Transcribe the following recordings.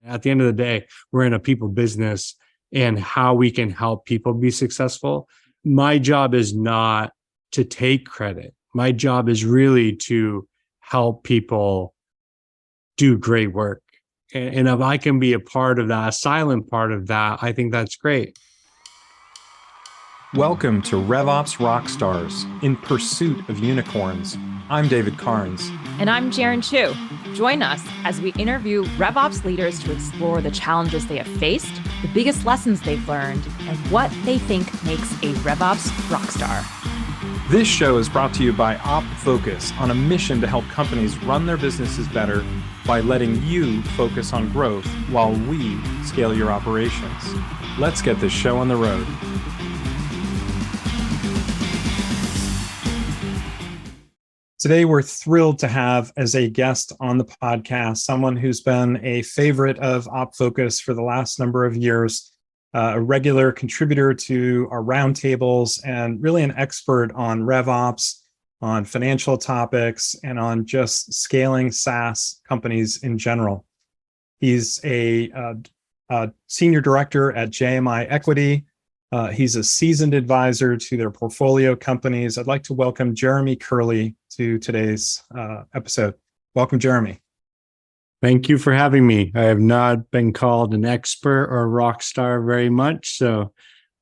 At the end of the day, we're in a people business, and how we can help people be successful. My job is not to take credit. My job is really to help people do great work. And if I can be a part of that, a silent part of that, I think that's great. Welcome to RevOps Rockstars, in pursuit of unicorns. I'm David Carnes. And I'm Jarin Chu. Join us as we interview RevOps leaders to explore the challenges they have faced, the biggest lessons they've learned, and what they think makes a RevOps rockstar. This show is brought to you by OpFocus, on a mission to help companies run their businesses better by letting you focus on growth while we scale your operations. Let's get this show on the road. Today, we're thrilled to have as a guest on the podcast someone who's been a favorite of OpFocus for the last number of years, a regular contributor to our roundtables, and really an expert on RevOps, on financial topics, and on just scaling SaaS companies in general. He's a senior director at JMI Equity. He's a seasoned advisor to their portfolio companies. I'd like to welcome Jeremy Curley to today's episode. Welcome, Jeremy. Thank you for having me. I have not been called an expert or a rock star very much, so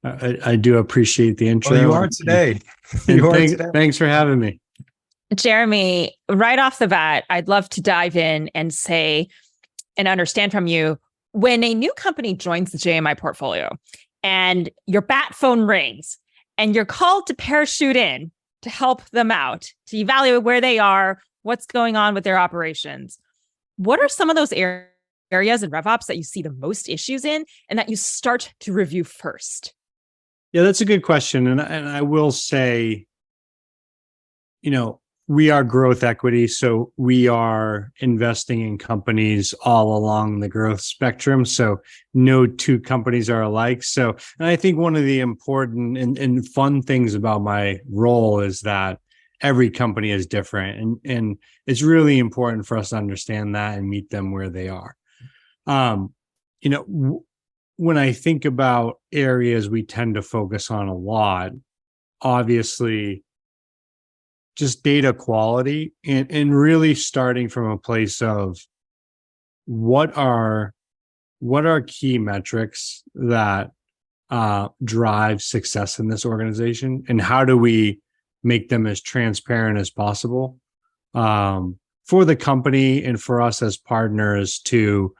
I do appreciate the intro. Well, you are today. Thanks for having me. Jeremy, right off the bat, I'd love to dive in and say and understand from you, when a new company joins the JMI portfolio and your bat phone rings and you're called to parachute in to help them out, to evaluate where they are, what's going on with their operations, what are some of those areas in RevOps that you see the most issues in and that you start to review first? Yeah, that's a good question. And I will say, we are growth equity, so we are investing in companies all along the growth spectrum. So no two companies are alike. So, and I think one of the important and fun things about my role is that every company is different. And it's really important for us to understand that and meet them where they are. When I think about areas we tend to focus on a lot, obviously, just data quality and really starting from a place of what are key metrics that drive success in this organization, and how do we make them as transparent as possible for the company and for us as partners to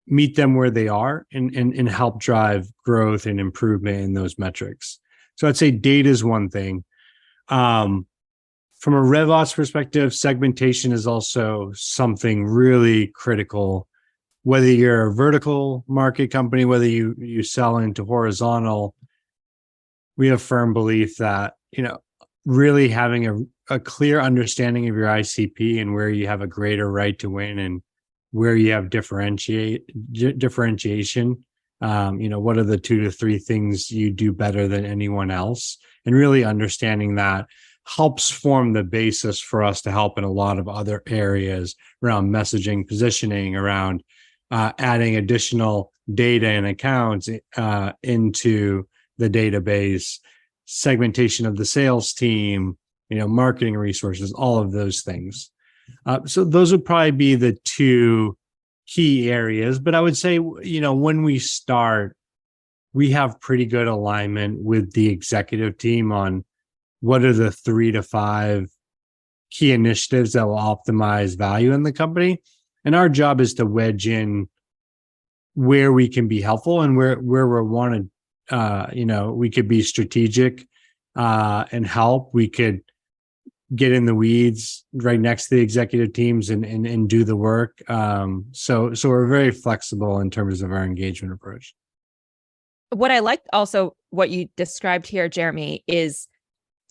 meet them where they are and help drive growth and improvement in those metrics. So I'd say data is one thing. From a RevOps perspective, segmentation is also something really critical. Whether you're a vertical market company, whether you sell into horizontal, we have firm belief that, really having a clear understanding of your ICP and where you have a greater right to win and where you have differentiation, what are the 2 to 3 things you do better than anyone else, and really understanding that helps form the basis for us to help in a lot of other areas around messaging, positioning, around adding additional data and accounts into the database, segmentation of the sales team, marketing resources, all of those things. So those would probably be the 2 key areas. But I would say, when we start, we have pretty good alignment with the executive team on what are the 3 to 5 key initiatives that will optimize value in the company. And our job is to wedge in where we can be helpful and where we want to, we could be strategic and help. We could get in the weeds right next to the executive teams and do the work. So we're very flexible in terms of our engagement approach. What I liked also, what you described here, Jeremy, is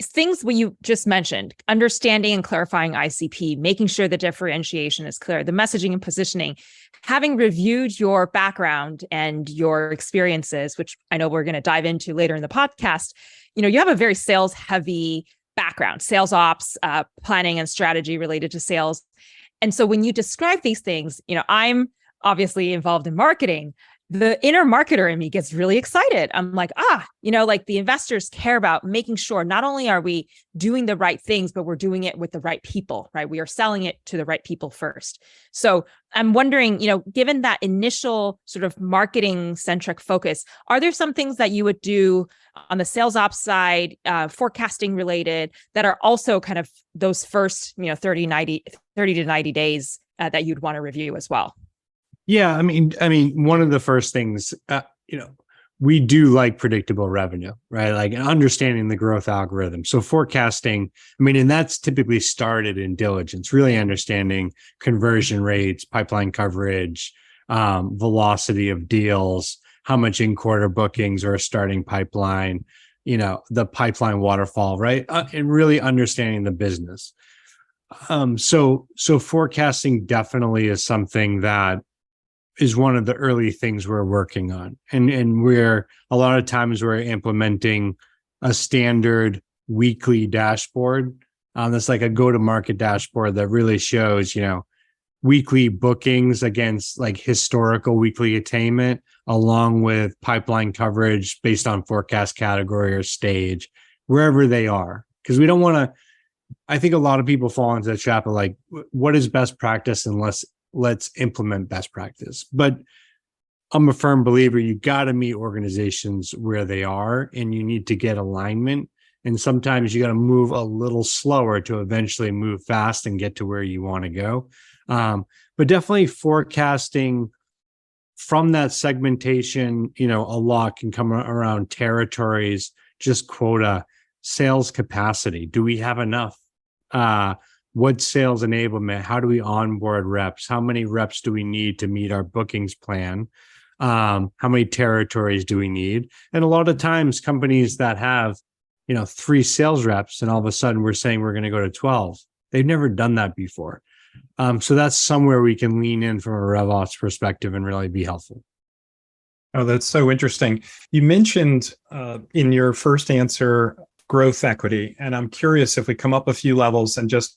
things what you just mentioned: understanding and clarifying ICP, making sure the differentiation is clear, the messaging and positioning, having reviewed your background and your experiences, which I know we're going to dive into later in the podcast. You have a very sales heavy background, sales ops, planning and strategy related to sales. And so when you describe these things, I'm obviously involved in marketing, the inner marketer in me gets really excited. I'm like, like the investors care about making sure not only are we doing the right things, but we're doing it with the right people, right? We are selling it to the right people first. So I'm wondering, given that initial sort of marketing centric focus, are there some things that you would do on the sales ops side, forecasting related, that are also kind of those first, 30 to 90 days that you'd want to review as well? Yeah, I mean, one of the first things, we do like predictable revenue, right? Like understanding the growth algorithm. So forecasting, and that's typically started in diligence, really understanding conversion rates, pipeline coverage, velocity of deals, how much in-quarter bookings or a starting pipeline, the pipeline waterfall, right? And really understanding the business. So forecasting definitely is something that is one of the early things we're working on. And we're a lot of times we're implementing a standard weekly dashboard. That's like a go-to-market dashboard that really shows, weekly bookings against like historical weekly attainment, along with pipeline coverage based on forecast category or stage, wherever they are. Because we don't want to, I think a lot of people fall into the trap of like, what is best practice, and let's implement best practice. But I'm a firm believer you got to meet organizations where they are, and you need to get alignment. And sometimes you got to move a little slower to eventually move fast and get to where you want to go. But definitely forecasting from that segmentation, a lot can come around territories, just quota, sales capacity. Do we have enough? What sales enablement? How do we onboard reps? How many reps do we need to meet our bookings plan? How many territories do we need? And a lot of times companies that have, 3 sales reps, and all of a sudden we're saying we're going to go to 12. They've never done that before. So that's somewhere we can lean in from a RevOps perspective and really be helpful. Oh, that's so interesting. You mentioned in your first answer, growth equity. And I'm curious if we come up a few levels and just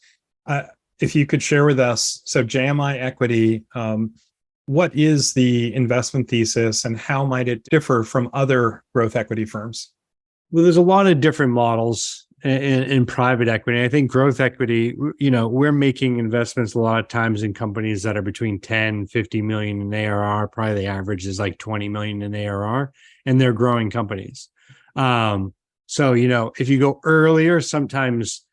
if you could share with us, so JMI Equity, what is the investment thesis and how might it differ from other growth equity firms? Well, there's a lot of different models in private equity. I think growth equity, we're making investments a lot of times in companies that are between 10, 50 million in ARR. Probably the average is like 20 million in ARR, and they're growing companies. So, if you go earlier, sometimes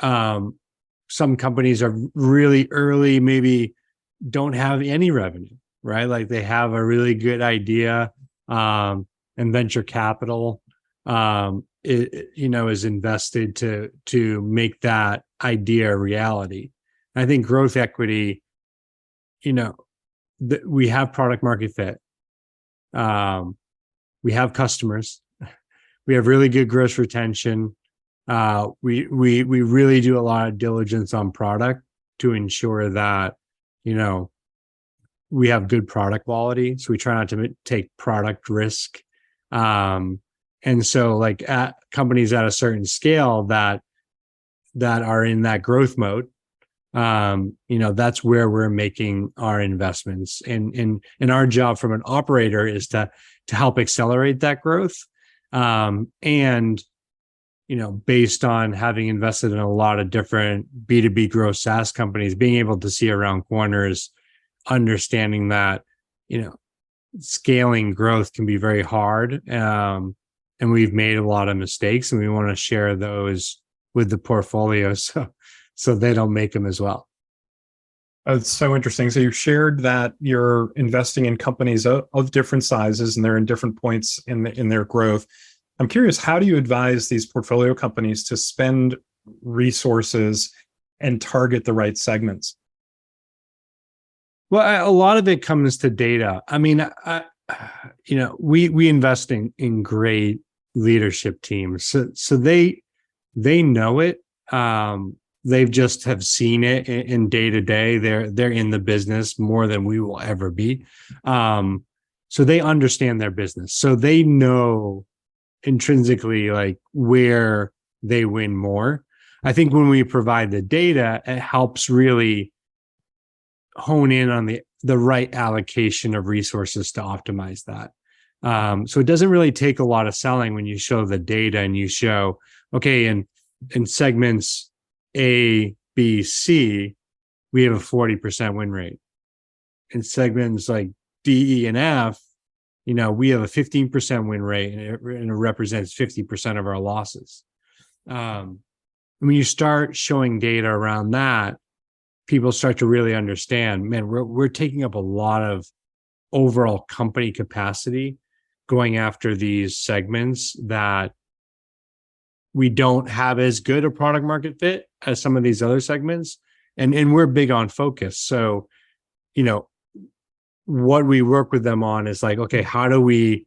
some companies are really early, maybe don't have any revenue, right? Like they have a really good idea, and venture capital, is invested to make that idea a reality. I think growth equity, we have product market fit. We have customers. We have really good gross retention. We really do a lot of diligence on product to ensure that, we have good product quality. So we try not to take product risk. And so like at companies at a certain scale that are in that growth mode, that's where we're making our investments. And our job from an operator is to help accelerate that growth. Based on having invested in a lot of different B2B growth SaaS companies, being able to see around corners, understanding that, scaling growth can be very hard. And we've made a lot of mistakes, and we want to share those with the portfolio so they don't make them as well. It's so interesting. So you shared that you're investing in companies of different sizes, and they're in different points in their growth. I'm curious, how do you advise these portfolio companies to spend resources and target the right segments? Well, a lot of it comes to data. We invest in great leadership teams, so they know it. They've just have seen it in day to day. They're in the business more than we will ever be. So they understand their business. So they know intrinsically like where they win more. I think when we provide the data, it helps really hone in on the right allocation of resources to optimize that. So it doesn't really take a lot of selling when you show the data and you show, okay, in segments A, B, C, we have a 40% win rate. In segments like D, E, and F, we have a 15% win rate, and it represents 50% of our losses. When you start showing data around that, people start to really understand, man, we're taking up a lot of overall company capacity going after these segments that we don't have as good a product market fit as some of these other segments. And we're big on focus. So, what we work with them on is like, okay, how do we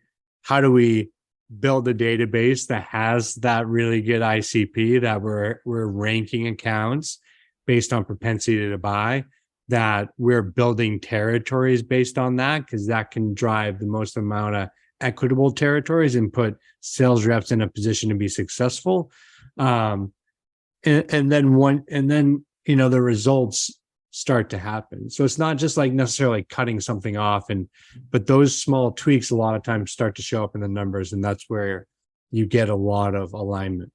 build a database that has that really good ICP, that we're ranking accounts based on propensity to buy, that we're building territories based on that, because that can drive the most amount of equitable territories and put sales reps in a position to be successful. And then the results start to happen. So it's not just like necessarily cutting something off, but those small tweaks a lot of times start to show up in the numbers, and that's where you get a lot of alignment.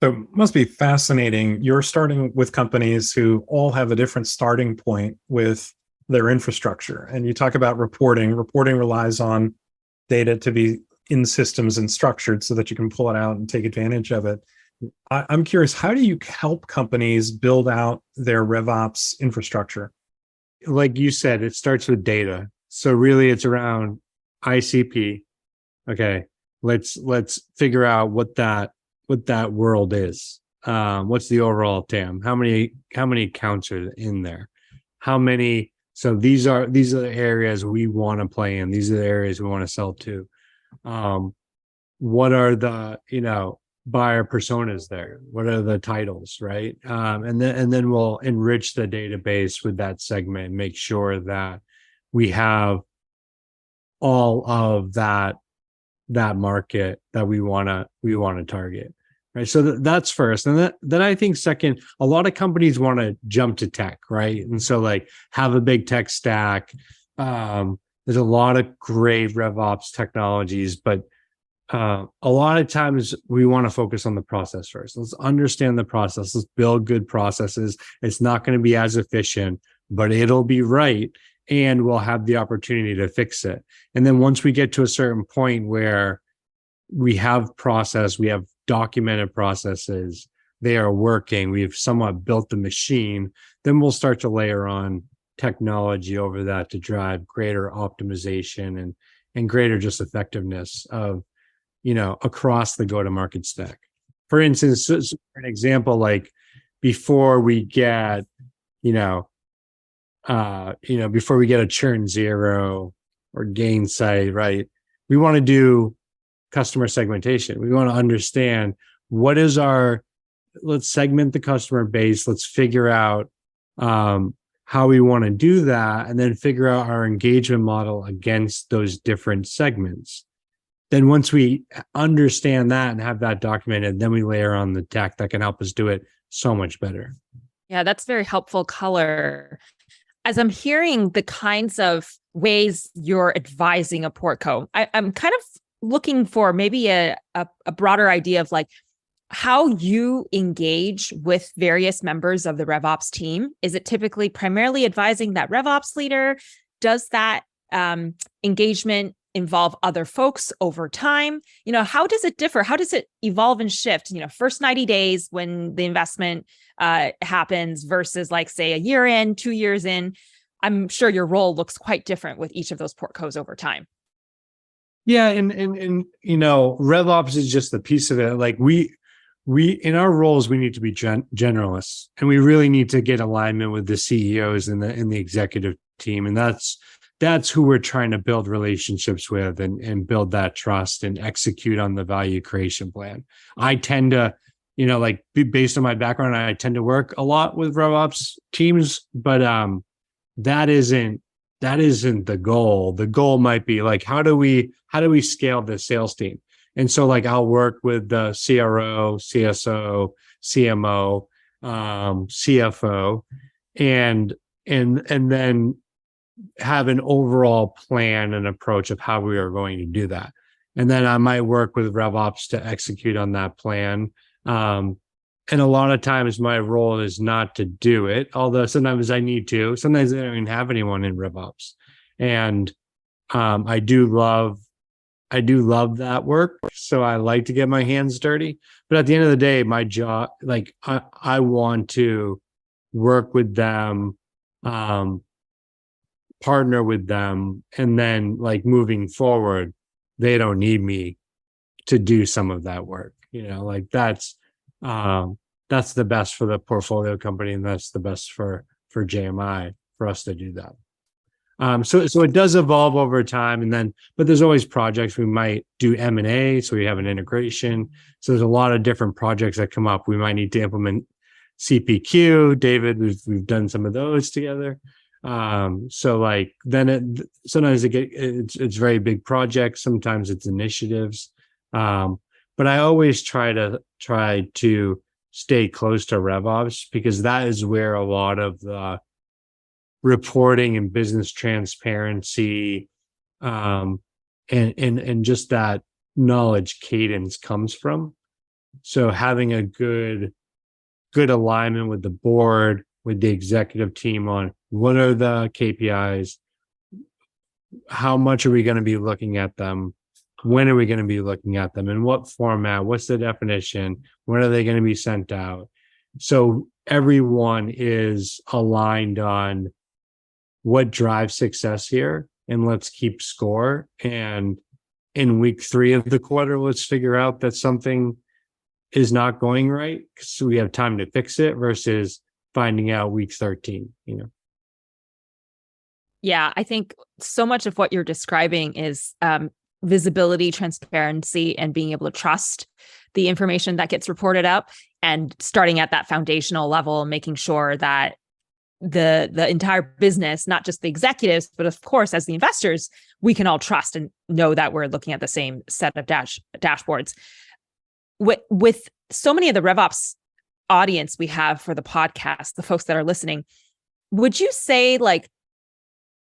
So it must be fascinating. You're starting with companies who all have a different starting point with their infrastructure. And you talk about reporting. Reporting relies on data to be in systems and structured so that you can pull it out and take advantage of it. I'm curious, how do you help companies build out their RevOps infrastructure? Like you said, it starts with data. So really it's around ICP. Okay, let's figure out what that world is. What's the overall TAM? How many accounts are in there? How many? So these are the areas we want to play in. These are the areas we want to sell to. What are the buyer personas there? What are the titles, right? And then we'll enrich the database with that segment and make sure that we have all of that market that we want to target, right? So that's first. And then I think second, a lot of companies want to jump to tech, right? And so like have a big tech stack. There's a lot of great RevOps technologies, but a lot of times we want to focus on the process first. Let's understand the process. Let's build good processes. It's not going to be as efficient, but it'll be right. And we'll have the opportunity to fix it. And then once we get to a certain point where we have process, we have documented processes, they are working, we've somewhat built the machine, then we'll start to layer on technology over that to drive greater optimization and greater just effectiveness of across the go-to-market stack. For instance, for an example, like before we get, before we get a churn zero or gain site, right? We want to do customer segmentation. We want to understand let's segment the customer base. Let's figure out how we want to do that, and then figure out our engagement model against those different segments. Then once we understand that and have that documented, then we layer on the tech that can help us do it so much better. Yeah, that's very helpful color. As I'm hearing the kinds of ways you're advising a portco, I'm kind of looking for maybe a broader idea of like how you engage with various members of the RevOps team. Is it typically primarily advising that RevOps leader? Does that engagement involve other folks over time? How does it differ? How does it evolve and shift? First 90 days when the investment happens versus like say a year in, 2 years in. I'm sure your role looks quite different with each of those portcos over time. Yeah, and RevOps is just a piece of it. Like we in our roles, we need to be generalists, and we really need to get alignment with the CEOs and the executive team, and that's who we're trying to build relationships with and build that trust and execute on the value creation plan. I tend to, based on my background, I tend to work a lot with RevOps teams, but that isn't the goal. The goal might be like, how do we scale the sales team? And so like I'll work with the CRO, CSO, CMO, CFO, and then have an overall plan and approach of how we are going to do that. And then I might work with RevOps to execute on that plan. And a lot of times my role is not to do it, although sometimes I need to. Sometimes I don't even have anyone in RevOps. And I do love that work. So I like to get my hands dirty. But at the end of the day, my job, like I want to work with them, partner with them, and then like moving forward, they don't need me to do some of that work. Like that's the best for the portfolio company, and that's the best for JMI for us to do that. So it does evolve over time, but there's always projects. We might do M&A, so we have an integration. So there's a lot of different projects that come up. We might need to implement CPQ. David, we've done some of those together. So like then sometimes it's very big projects. Sometimes it's initiatives. But I always try to stay close to RevOps, because that is where a lot of the reporting and business transparency, and just that knowledge cadence comes from. So having a good alignment with the board, with the executive team on what are the KPIs, how much are we going to be looking at them, when are we going to be looking at them, in what format, what's the definition, when are they going to be sent out? So everyone is aligned on what drives success here, and let's keep score. And in week 3 of the quarter, let's figure out that something is not going right, so we have time to fix it, versus finding out week 13. Yeah, I think so much of what you're describing is visibility, transparency, and being able to trust the information that gets reported out, and starting at that foundational level, making sure that the entire business, not just the executives, but of course, as the investors, we can all trust and know that we're looking at the same set of dashboards. With so many of the RevOps audience we have for the podcast, the folks that are listening, would you say, like,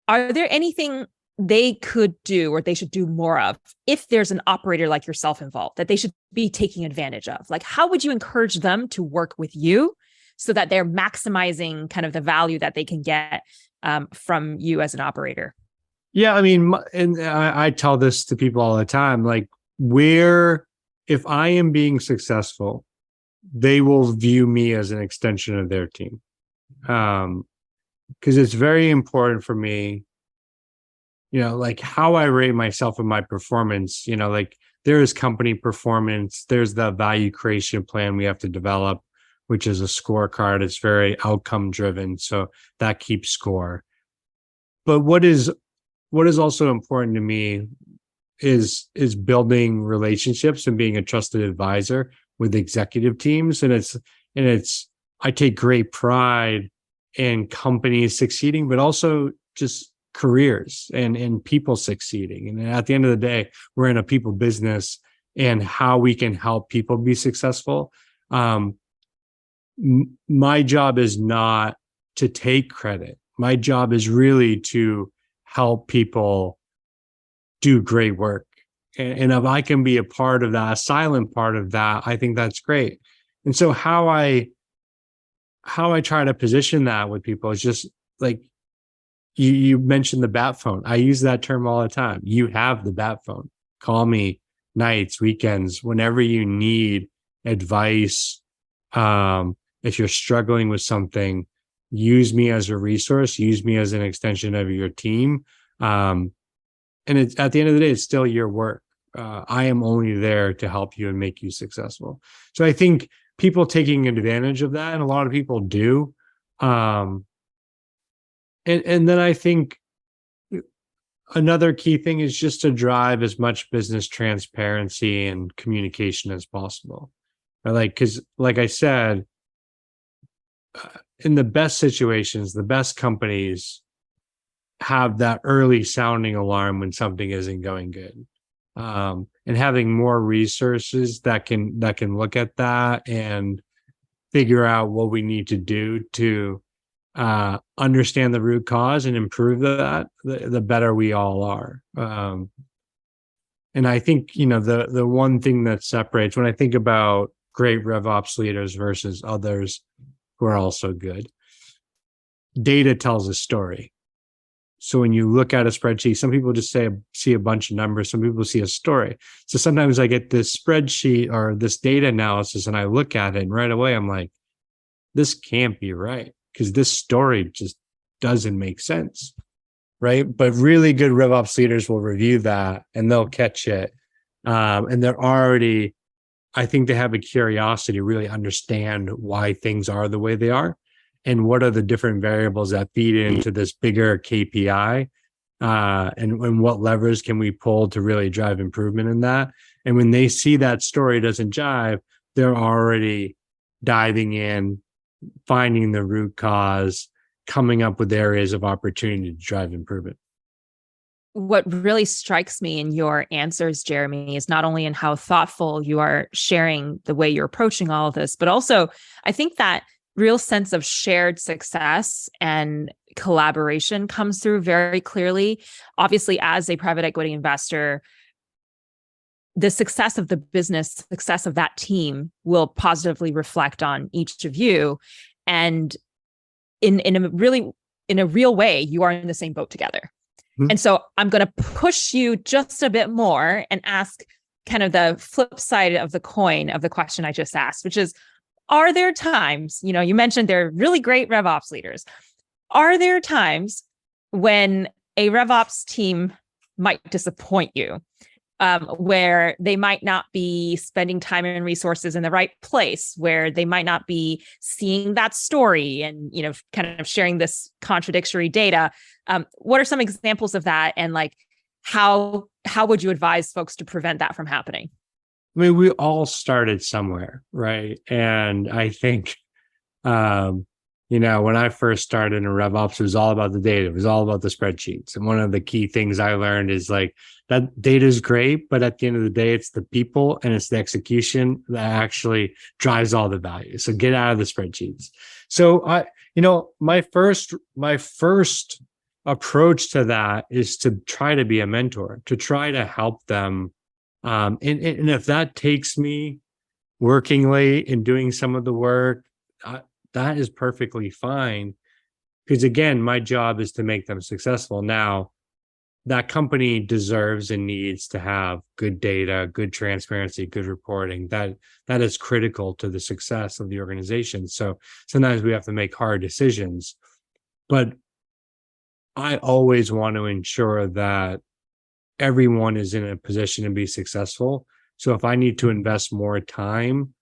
are there anything they could do or they should do more of if there's an operator like yourself involved that they should be taking advantage of? Like, how would you encourage them to work with you so that they're maximizing kind of the value that they can get from you as an operator? Yeah, I mean, and I tell this to people all the time, like, if I am being successful, they will view me as an extension of their team. Because it's very important for me, like how I rate myself and my performance, like there is company performance, there's the value creation plan we have to develop, which is a scorecard. It's very outcome driven. So that keeps score. But what is also important to me is building relationships and being a trusted advisor with executive teams. And I take great pride in companies succeeding, but also just careers and people succeeding. And at the end of the day, we're in a people business, and how we can help people be successful. My job is not to take credit. My job is really to help people do great work. And if I can be a part of that, a silent part of that, I think that's great. And so how I try to position that with people is just like, you mentioned the bat phone. I use that term all the time. You have the bat phone. Call me nights, weekends, whenever you need advice. If you're struggling with something, use me as a resource, use me as an extension of your team. And it's, at the end of the day, it's still your work. I am only there to help you and make you successful. So I think people taking advantage of that, and a lot of people do. And then I think another key thing is just to drive as much business transparency and communication as possible. Because like I said, in the best situations, the best companies have that early sounding alarm when something isn't going good. And having more resources that can look at that and figure out what we need to do to understand the root cause and improve that, the better we all are. And I think, the one thing that separates, when I think about great RevOps leaders versus others who are also good, data tells a story. So when you look at a spreadsheet, some people just see a bunch of numbers. Some people see a story. So sometimes I get this spreadsheet or this data analysis and I look at it and right away I'm like, this can't be right because this story just doesn't make sense. Right. But really good RevOps leaders will review that and they'll catch it. And they're already, I think they have a curiosity to really understand why things are the way they are and what are the different variables that feed into this bigger KPI, and what levers can we pull to really drive improvement in that. And when they see that story doesn't jive, they're already diving in, finding the root cause, coming up with areas of opportunity to drive improvement. What really strikes me in your answers, Jeremy, is not only in how thoughtful you are sharing the way you're approaching all of this, but also I think that real sense of shared success and collaboration comes through very clearly. Obviously, as a private equity investor, the success of the business, success of that team will positively reflect on each of you. And in a real way, you are in the same boat together. Mm-hmm. And so I'm going to push you just a bit more and ask kind of the flip side of the coin of the question I just asked, which is, are there times, you mentioned they're really great RevOps leaders. Are there times when a RevOps team might disappoint you, where they might not be spending time and resources in the right place, where they might not be seeing that story and, kind of sharing this contradictory data? What are some examples of that? And how would you advise folks to prevent that from happening? I mean, we all started somewhere, right? And I think, when I first started in RevOps, it was all about the data. It was all about the spreadsheets. And one of the key things I learned is that data is great, but at the end of the day, it's the people and it's the execution that actually drives all the value. So get out of the spreadsheets. So my first approach to that is to try to be a mentor, to try to help them. And if that takes me working late and doing some of the work, that is perfectly fine. Because again, my job is to make them successful. Now, that company deserves and needs to have good data, good transparency, good reporting. That is critical to the success of the organization. So sometimes we have to make hard decisions. But I always want to ensure that everyone is in a position to be successful. So if I need to invest more time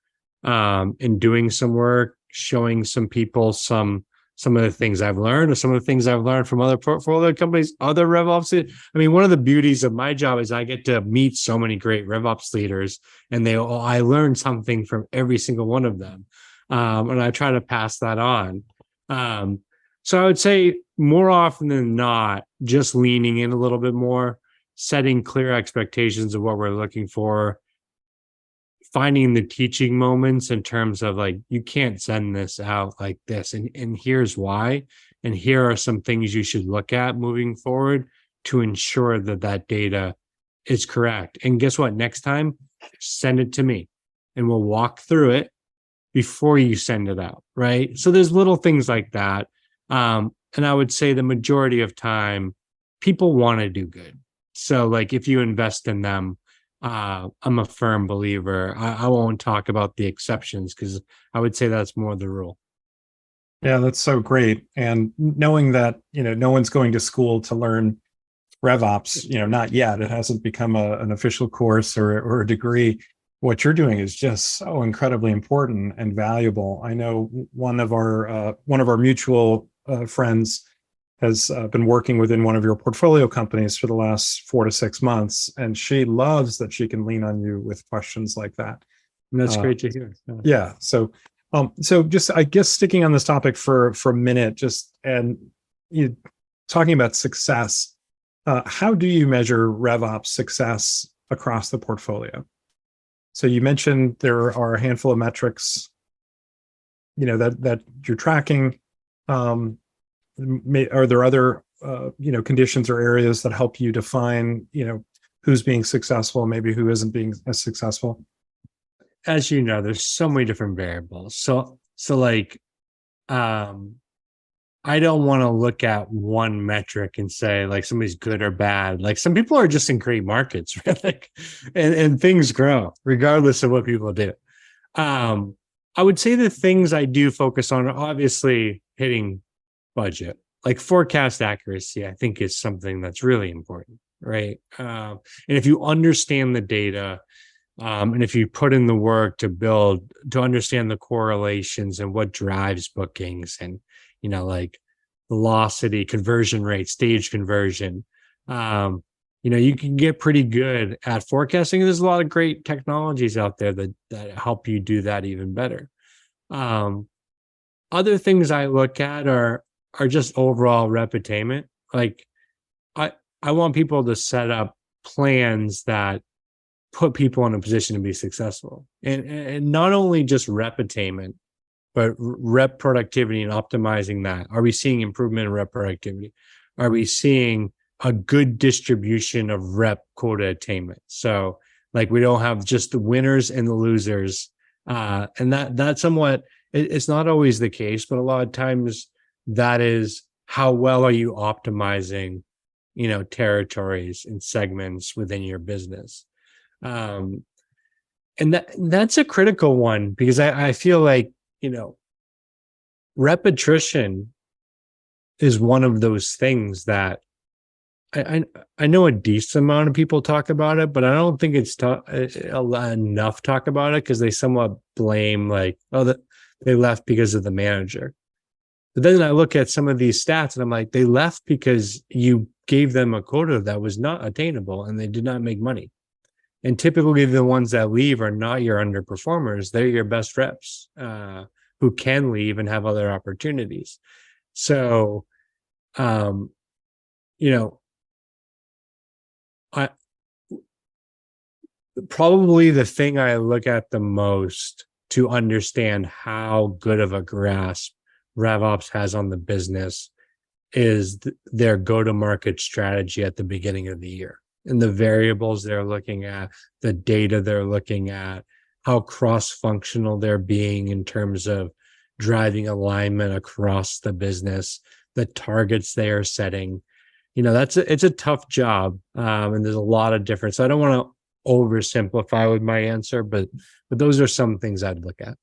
in doing some work, showing some people some of the things I've learned or some of the things I've learned from other portfolio companies, other RevOps. I mean, one of the beauties of my job is I get to meet so many great RevOps leaders and I learn something from every single one of them. And I try to pass that on. So I would say more often than not, just leaning in a little bit more, setting clear expectations of what we're looking for, finding the teaching moments in terms of you can't send this out like this. And here's why. And here are some things you should look at moving forward to ensure that data is correct. And guess what? Next time, send it to me and we'll walk through it before you send it out. Right. So there's little things like that. And I would say the majority of time, people want to do good. So if you invest in them, I'm a firm believer. I won't talk about the exceptions because I would say that's more the rule. Yeah, that's so great. And knowing that, no one's going to school to learn RevOps, not yet. It hasn't become an official course or a degree. What you're doing is just so incredibly important and valuable. I know one of our mutual friends has been working within one of your portfolio companies for the last 4 to 6 months, and she loves that she can lean on you with questions like that. And that's great to hear. Yeah. So just I guess sticking on this topic for a minute, talking about success. How do you measure RevOps success across the portfolio? So you mentioned there are a handful of metrics, that you're tracking. are there other conditions or areas that help you define who's being successful, maybe who isn't being as successful? As you know, there's so many different variables. So like, I don't want to look at one metric and say like somebody's good or bad. Like some people are just in great markets, right? Like, and things grow regardless of what people do. I would say the things I do focus on are obviously hitting budget. Like forecast accuracy, I think is something that's really important, right? And if you understand the data, and if you put in the work to understand the correlations and what drives bookings and, like velocity, conversion rate, stage conversion, you can get pretty good at forecasting. There's a lot of great technologies out there that help you do that even better. Other things I look at are just overall rep attainment. Like I want people to set up plans that put people in a position to be successful, and not only just rep attainment, but rep productivity and optimizing that. Are we seeing improvement in rep productivity? Are we seeing a good distribution of rep quota attainment? So like we don't have just the winners and the losers. And that's somewhat, it's not always the case, but a lot of times that is how well are you optimizing, territories and segments within your business. And that's a critical one because I feel like, rep attrition is one of those things that I know a decent amount of people talk about it, but I don't think it's enough talk about it because they somewhat blame like, they left because of the manager. But then I look at some of these stats and I'm like, they left because you gave them a quota that was not attainable and they did not make money. And typically the ones that leave are not your underperformers. They're your best reps who can leave and have other opportunities. So, probably the thing I look at the most to understand how good of a grasp RevOps has on the business is their go-to-market strategy at the beginning of the year. And the variables they're looking at, the data they're looking at, how cross-functional they're being in terms of driving alignment across the business, the targets they are setting. It's a tough job. And there's a lot of difference. So I don't want to oversimplify with my answer, but those are some things I'd look at.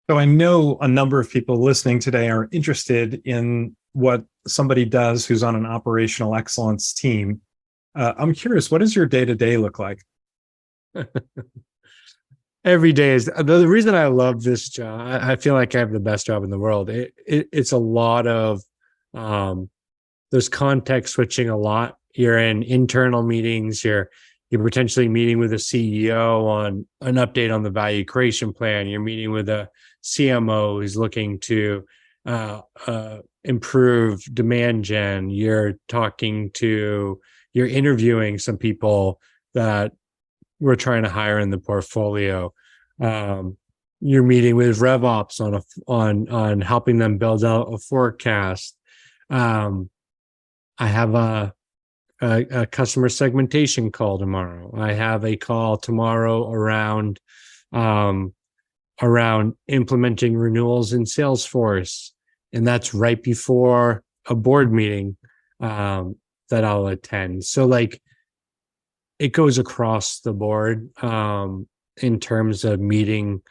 So I know a number of people listening today are interested in what somebody does who's on an operational excellence team. I'm curious, what does your day-to-day look like? Every day is the reason I love this job. I feel like I have the best job in the world. It's a lot of, there's context switching a lot. You're in internal meetings. You're potentially meeting with a CEO on an update on the value creation plan. You're meeting with a CMO who's looking to improve demand gen. You're interviewing some people that we're trying to hire in the portfolio. You're meeting with RevOps on helping them build out a forecast. I have a customer segmentation call tomorrow. I have a call tomorrow around implementing renewals in Salesforce, and that's right before a board meeting that I'll attend. So like it goes across the board in terms of meeting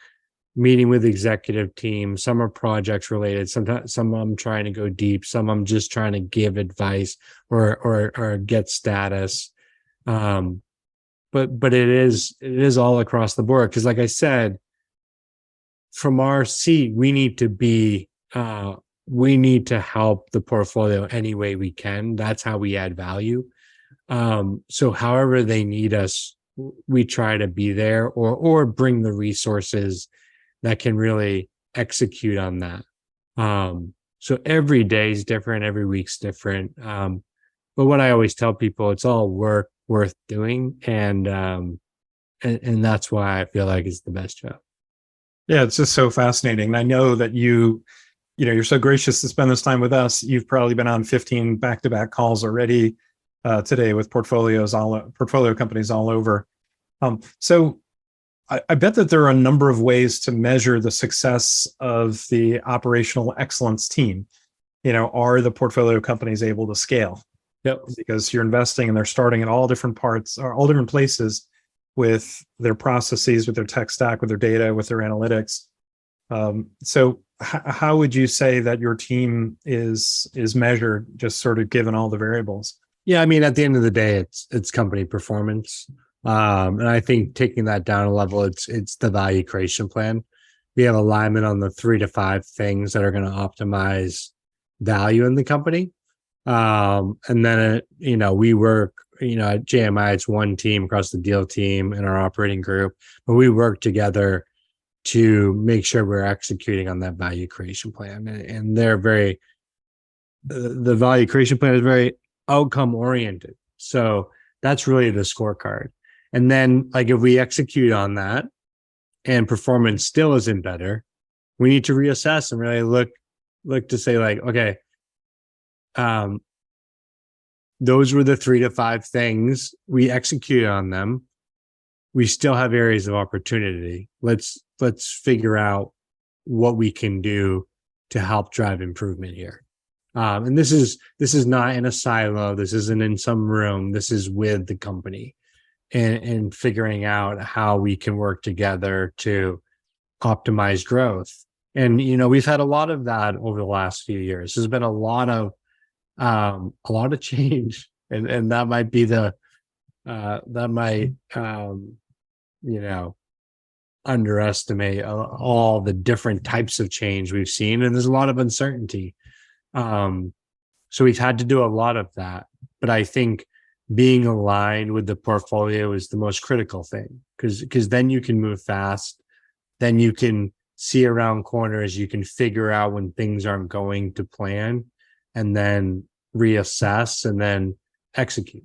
with executive teams. Some are projects related. Sometimes some I'm trying to go deep. Some I'm just trying to give advice or get status. But it is all across the board. Cause like I said, from our seat, we need to help the portfolio any way we can. That's how we add value. So however they need us, we try to be there or bring the resources that can really execute on that. So every day is different, every week's different. But what I always tell people, it's all work worth doing. And that's why I feel like it's the best job. Yeah, it's just so fascinating. And I know that you you're so gracious to spend this time with us. You've probably been on 15 back-to-back calls already today with portfolio companies all over. So I bet that there are a number of ways to measure the success of the operational excellence team. Are the portfolio companies able to scale? Yep. Because you're investing and they're starting at all different parts or all different places with their processes, with their tech stack, with their data, with their analytics. So how would you say that your team is measured, just sort of given all the variables? Yeah, I mean, at the end of the day, it's company performance. And I think taking that down a level, it's the value creation plan. We have alignment on the 3 to 5 things that are going to optimize value in the company. And then, we work, at JMI, it's one team across the deal team and our operating group, but we work together to make sure we're executing on that value creation plan. And they're the value creation plan is very outcome oriented. So that's really the scorecard. And then if we execute on that and performance still isn't better, we need to reassess and really look to say okay, those were the 3 to 5 things. We executed on them. We still have areas of opportunity. Let's figure out what we can do to help drive improvement here. And this is not in a silo. This isn't in some room. This is with the company and figuring out how we can work together to optimize growth. And, we've had a lot of that over the last few years. There's been a lot of change, and that might be underestimate all the different types of change we've seen. And there's a lot of uncertainty. So we've had to do a lot of that, but I think being aligned with the portfolio is the most critical thing, because then you can move fast, then you can see around corners, you can figure out when things aren't going to plan, and then reassess and then execute.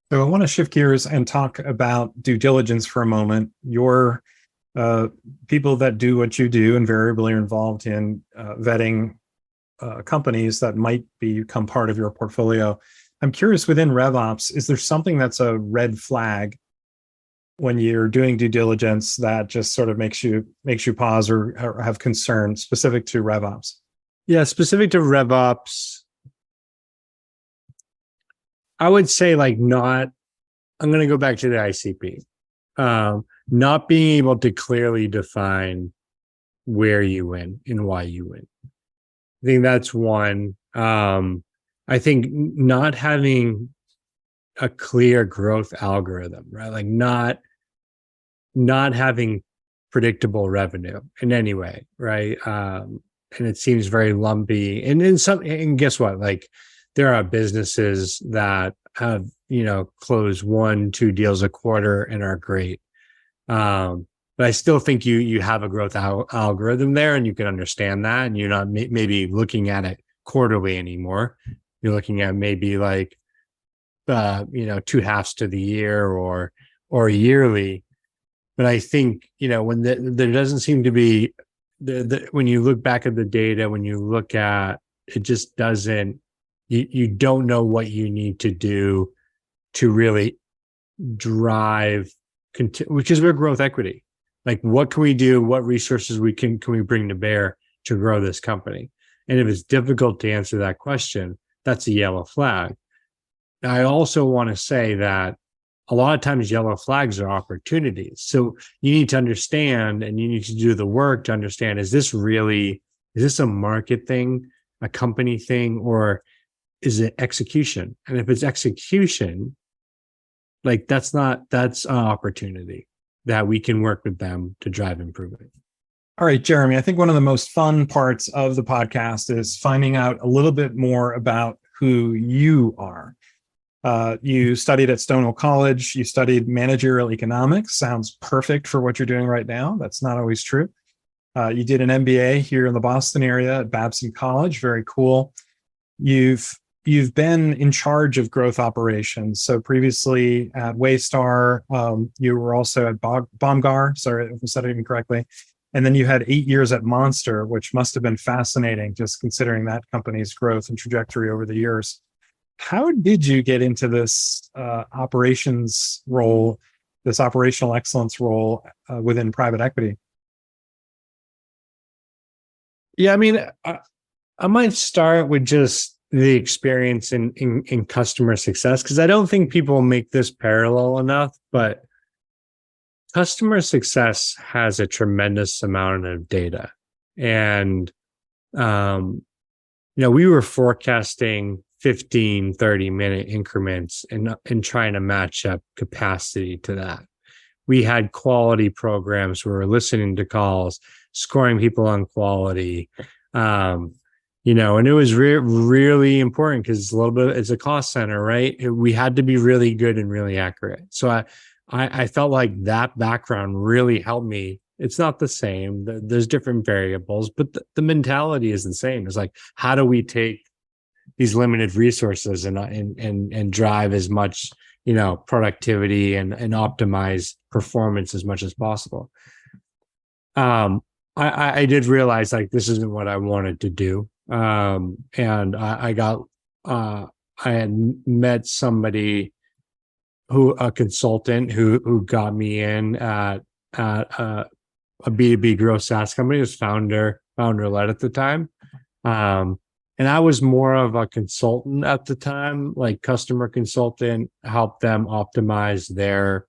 So I want to shift gears and talk about due diligence for a moment. Your people that do what you do invariably are involved in vetting companies that might become part of your portfolio. I'm curious, within RevOps, is there something that's a red flag when you're doing due diligence that just sort of makes you pause or have concern specific to RevOps? Yeah, specific to RevOps, I would say I'm going to go back to the ICP. Not being able to clearly define where you win and why you win. I think that's one. I think not having a clear growth algorithm, right? Not having predictable revenue in any way, right? And it seems very lumpy. And guess what? There are businesses that have, closed 1-2 deals a quarter and are great. But I still think you have a growth algorithm there, and you can understand that, and you're not maybe looking at it quarterly anymore. You're looking at maybe 2 halves to the year or yearly. But I think, when there doesn't seem to be when you look back at the data, when you look at it, just doesn't, you don't know what you need to do to really drive, because we're growth equity. What can we do? What resources can we bring to bear to grow this company? And if it's difficult to answer that question, that's a yellow flag. I also want to say that a lot of times yellow flags are opportunities. So you need to understand, and you need to do the work to understand, is this a market thing, a company thing, or is it execution? And if it's execution, that's an opportunity that we can work with them to drive improvement. All right, Jeremy, I think one of the most fun parts of the podcast is finding out a little bit more about who you are. You studied at Stonewall College. You studied managerial economics. Sounds perfect for what you're doing right now. That's not always true. You did an MBA here in the Boston area at Babson College. Very cool. You've been in charge of growth operations. So previously at Waystar, you were also at Baumgar. Sorry if I said it incorrectly. And then you had 8 years at Monster, which must have been fascinating, just considering that company's growth and trajectory over the years. How did you get into this operations role, this operational excellence role within private equity? Yeah, I mean, I might start with just the experience in customer success, because I don't think people make this parallel enough, but customer success has a tremendous amount of data. And, we were forecasting 15, 30-minute increments and trying to match up capacity to that. We had quality programs where we're listening to calls, scoring people on quality, and it was really important because it's a cost center, right? We had to be really good and really accurate. So I felt like that background really helped me. It's not the same. There's different variables, but the mentality is the same. It's like, how do we take these limited resources and drive as much, productivity and optimize performance as much as possible? I did realize like this isn't what I wanted to do. And I had met somebody a consultant who got me in at a B2B growth SaaS company. It was founder led at the time. And I was more of a consultant at the time, like customer consultant, help them optimize their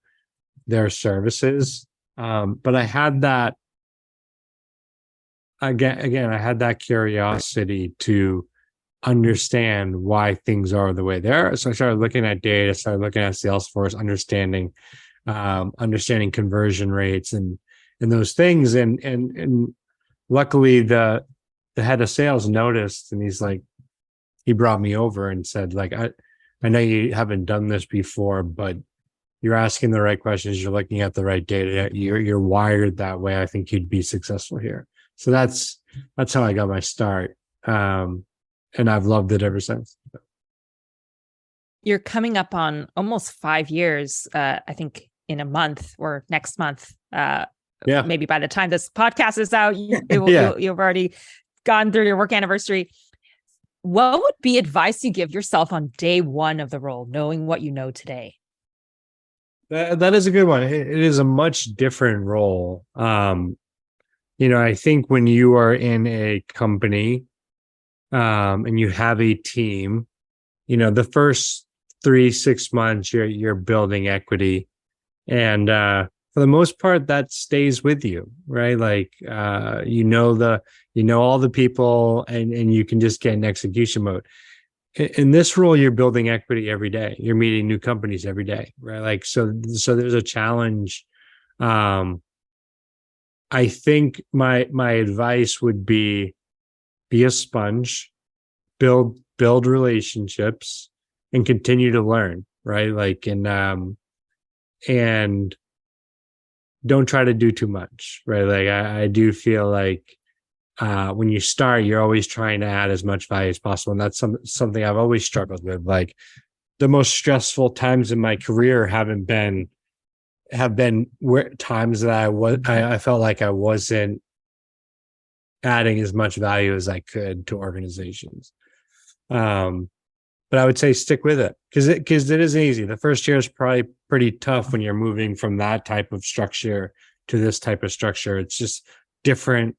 services. But I had that, again, I had that curiosity to understand why things are the way they are. So I started looking at data, started looking at Salesforce, understanding conversion rates and those things. And luckily the head of sales noticed, and he brought me over and said, like, I know you haven't done this before, but you're asking the right questions. You're looking at the right data. You're wired that way. I think you'd be successful here. So that's how I got my start. And I've loved it ever since. You're coming up on almost 5 years, I think in a month or next month. Maybe by the time this podcast is out, you've already gone through your work anniversary. What would be advice you give yourself on day one of the role, knowing what you know today? That is a good one. It is a much different role. I think when you are in a company and you have a team, the first 3-6 months you're building equity, and for the most part that stays with you, right? Like all the people, and you can just get in execution mode. In this role, you're building equity every day. You're meeting new companies every day, right? Like so there's a challenge. I think my advice would be a sponge, build relationships, and continue to learn, right? Like, and don't try to do too much, right? Like I do feel like when you start, you're always trying to add as much value as possible. And that's something I've always struggled with. Like the most stressful times in my career have been where times that I felt like I wasn't adding as much value as I could to organizations. But I would say stick with it because it isn't easy. The first year is probably pretty tough when you're moving from that type of structure to this type of structure. It's just different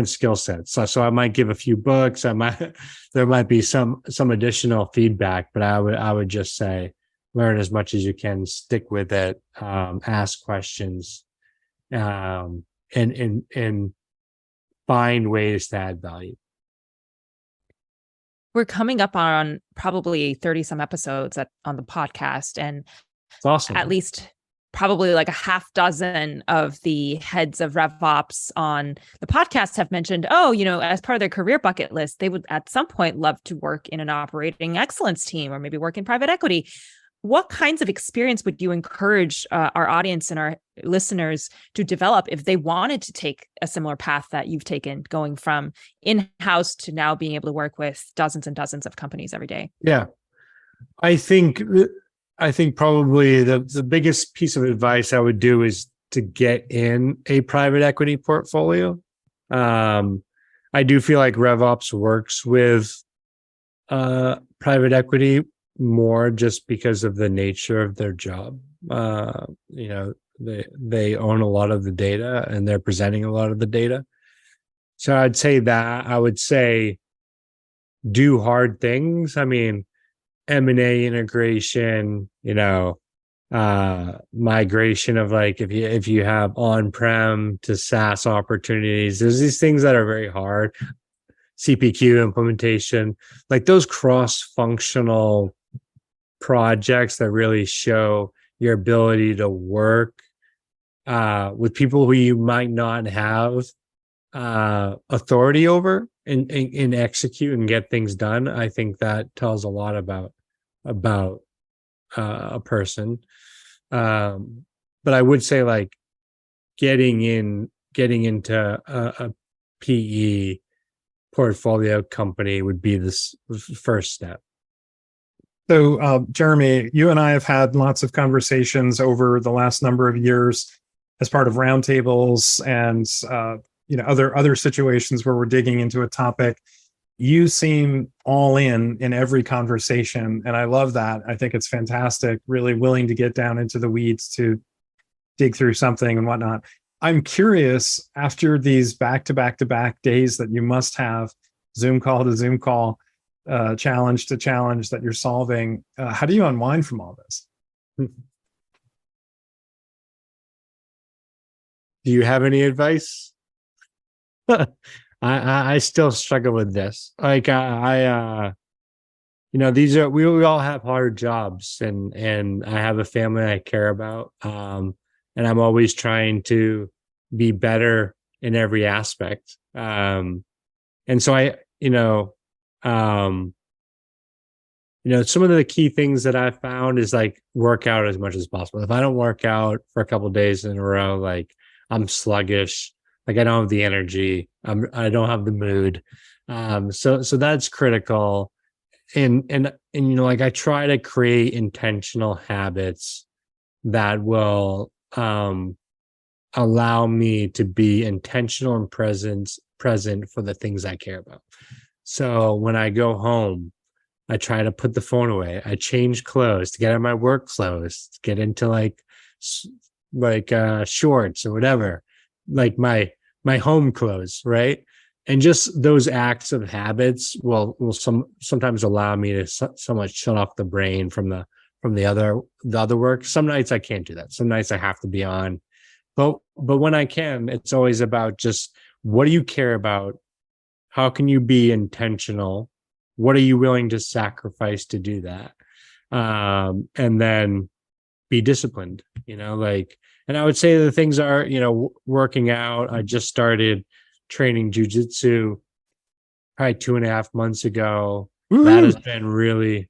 skill sets. So I might give a few books. There might be some additional feedback, but I would just say learn as much as you can, stick with it, ask questions, and find ways to add value. We're coming up on probably 30 some episodes on the podcast, and it's awesome. At least probably like a half dozen of the heads of RevOps on the podcast have mentioned, as part of their career bucket list, they would at some point love to work in an operating excellence team or maybe work in private equity. What kinds of experience would you encourage our audience and our listeners to develop if they wanted to take a similar path that you've taken, going from in-house to now being able to work with dozens and dozens of companies every day? Yeah, I think probably the biggest piece of advice I would do is to get in a private equity portfolio. I do feel like RevOps works with private equity more just because of the nature of their job. They own a lot of the data and they're presenting a lot of the data. So I would say do hard things. I mean, M&A integration, migration of like if you have on-prem to SaaS opportunities, there's these things that are very hard. CPQ implementation, like those cross-functional projects that really show your ability to work with people who you might not have authority over and execute and get things done. I think that tells a lot about a person. But I would say like getting into a PE portfolio company would be this first step. So, Jeremy, you and I have had lots of conversations over the last number of years as part of roundtables and other situations where we're digging into a topic. You seem all in every conversation, and I love that. I think it's fantastic. Really willing to get down into the weeds to dig through something and whatnot. I'm curious, after these back-to-back-to-back days that you must have, Zoom call to Zoom call, challenge to challenge that you're solving, how do you unwind from all this? Do you have any advice? I still struggle with this. Like we all have hard jobs, and I have a family I care about. And I'm always trying to be better in every aspect. And so some of the key things that I've found is like work out as much as possible. If I don't work out for a couple of days in a row, like I'm sluggish, like I don't have the energy, I don't have the mood. So that's critical. And like I try to create intentional habits that will allow me to be intentional and present for the things I care about. So when I go home, I try to put the phone away. I change clothes to get out of my work clothes, to get into like shorts or whatever, like my home clothes, right? And just those acts of habits will sometimes allow me to somewhat shut off the brain from the other work. Some nights I can't do that. Some nights I have to be on. But when I can, it's always about just what do you care about? How can you be intentional? What are you willing to sacrifice to do that? And then be disciplined, and I would say the things are, working out. I just started training jujitsu probably 2.5 months ago. Woo-hoo! That has been really,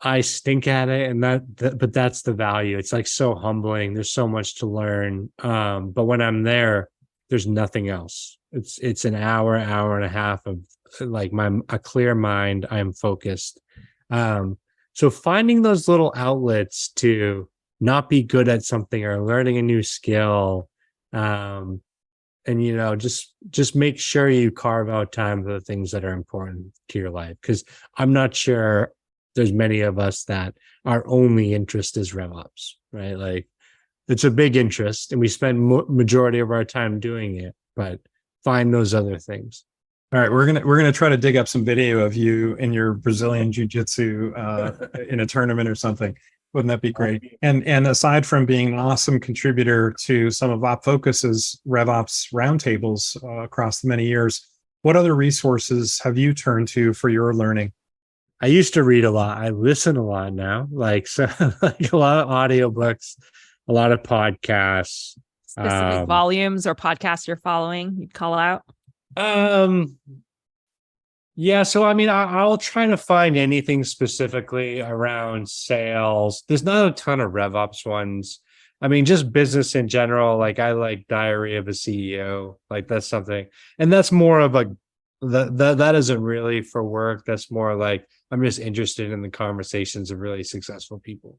I stink at it, but that's the value. It's like so humbling. There's so much to learn. But when I'm there, there's nothing else. It's an hour and a half of like a clear mind. I'm focused. So finding those little outlets to not be good at something or learning a new skill, and just make sure you carve out time for the things that are important to your life. Because I'm not sure there's many of us that our only interest is RevOps, right? Like it's a big interest, and we spend majority of our time doing it. But find those other things. All right, we're gonna try to dig up some video of you in your Brazilian jiu-jitsu in a tournament or something. Wouldn't that be great? And aside from being an awesome contributor to some of OpFocus's RevOps roundtables across the many years, what other resources have you turned to for your learning? I used to read a lot. I listen a lot now, like a lot of audiobooks, a lot of podcasts. Specific volumes or podcasts you're following, you'd call out? Yeah. So, I mean, I'll try to find anything specifically around sales. There's not a ton of RevOps ones. I mean, just business in general. Like I like Diary of a CEO. Like that's something, and that's more of that isn't really for work. That's more like I'm just interested in the conversations of really successful people.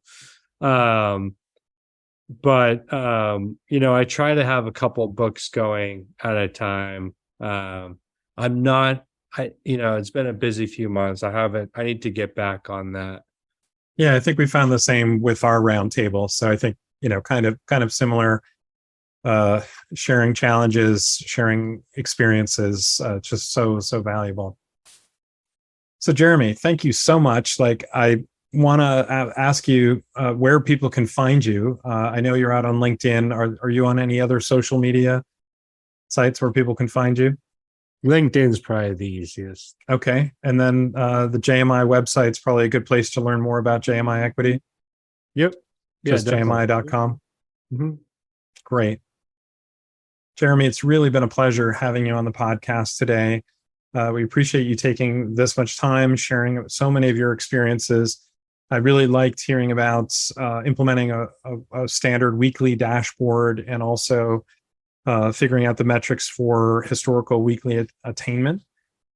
but I try to have a couple books going at a time. It's been a busy few months. I need to get back on that. Yeah, I think we found the same with our roundtable. So I think, kind of similar, sharing challenges, sharing experiences, just so valuable. So Jeremy, thank you so much. I want to ask you where people can find you. I know you're out on LinkedIn. Are you on any other social media sites where people can find you? LinkedIn's probably the easiest. Okay. And then the JMI website is probably a good place to learn more about JMI Equity. Yep. Just JMI.com. Mm-hmm. Great. Jeremy, it's really been a pleasure having you on the podcast today. We appreciate you taking this much time, sharing so many of your experiences. I really liked hearing about implementing a standard weekly dashboard and also figuring out the metrics for historical weekly attainment.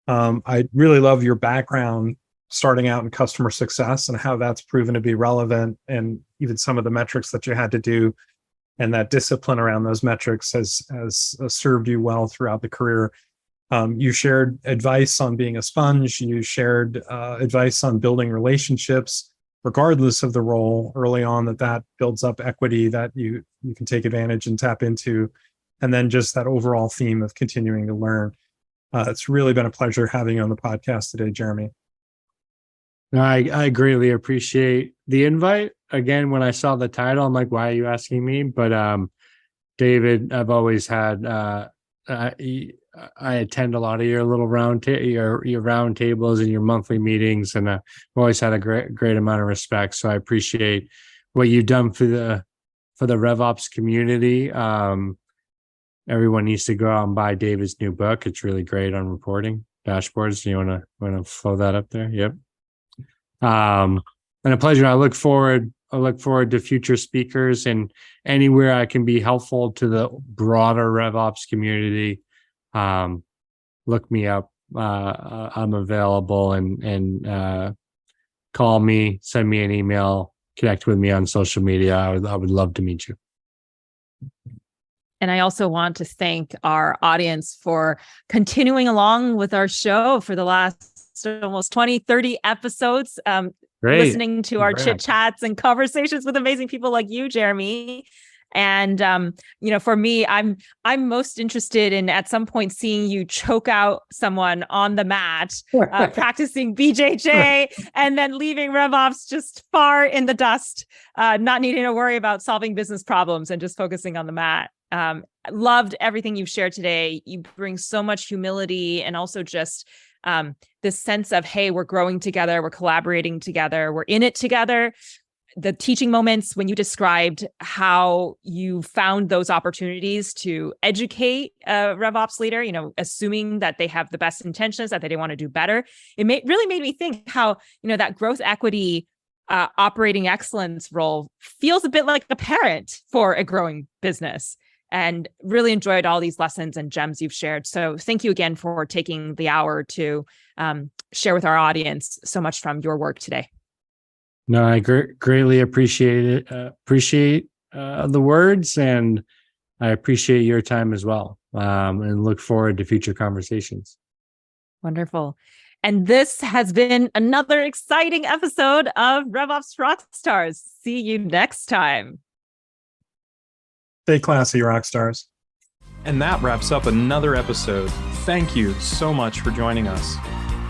I really love your background starting out in customer success and how that's proven to be relevant, and even some of the metrics that you had to do and that discipline around those metrics has served you well throughout the career. You shared advice on being a sponge. You shared advice on building relationships, regardless of the role early on, that builds up equity that you can take advantage and tap into. And then just that overall theme of continuing to learn. It's really been a pleasure having you on the podcast today, Jeremy. No, I greatly appreciate the invite. Again, when I saw the title, I'm like, why are you asking me? But David, I've always had I attend a lot of your little your round tables and your monthly meetings, and I've always had a great amount of respect. So I appreciate what you've done for the RevOps community. Everyone needs to go out and buy David's new book. It's really great on reporting dashboards. You want to flow that up there? Yep. And a pleasure. I look forward to future speakers, and anywhere I can be helpful to the broader RevOps community. Look me up. I'm available, and call me, send me an email, connect with me on social media. I would love to meet you. And I also want to thank our audience for continuing along with our show for the last almost 20, 30 episodes, listening to our chit chats and conversations with amazing people like you, Jeremy. And, for me, I'm most interested in at some point seeing you choke out someone on the mat, practicing BJJ, and then leaving RevOps just far in the dust, not needing to worry about solving business problems and just focusing on the mat. Loved everything you've shared today. You bring so much humility and also just this sense of, hey, we're growing together, we're collaborating together, we're in it together. The teaching moments when you described how you found those opportunities to educate a RevOps leader, assuming that they have the best intentions, that they want to do better. It really made me think how, that growth equity operating excellence role feels a bit like a parent for a growing business, and really enjoyed all these lessons and gems you've shared. So thank you again for taking the hour to share with our audience so much from your work today. No, I greatly appreciate it. Appreciate the words, and I appreciate your time as well. And look forward to future conversations. Wonderful. And this has been another exciting episode of RevOps Rockstars. See you next time. Stay classy, Rockstars. And that wraps up another episode. Thank you so much for joining us.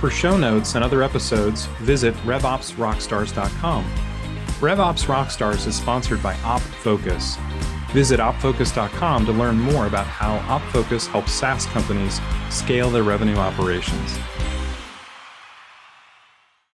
For show notes and other episodes, visit RevOpsRockstars.com. RevOps Rockstars is sponsored by OpFocus. Visit OpFocus.com to learn more about how OpFocus helps SaaS companies scale their revenue operations.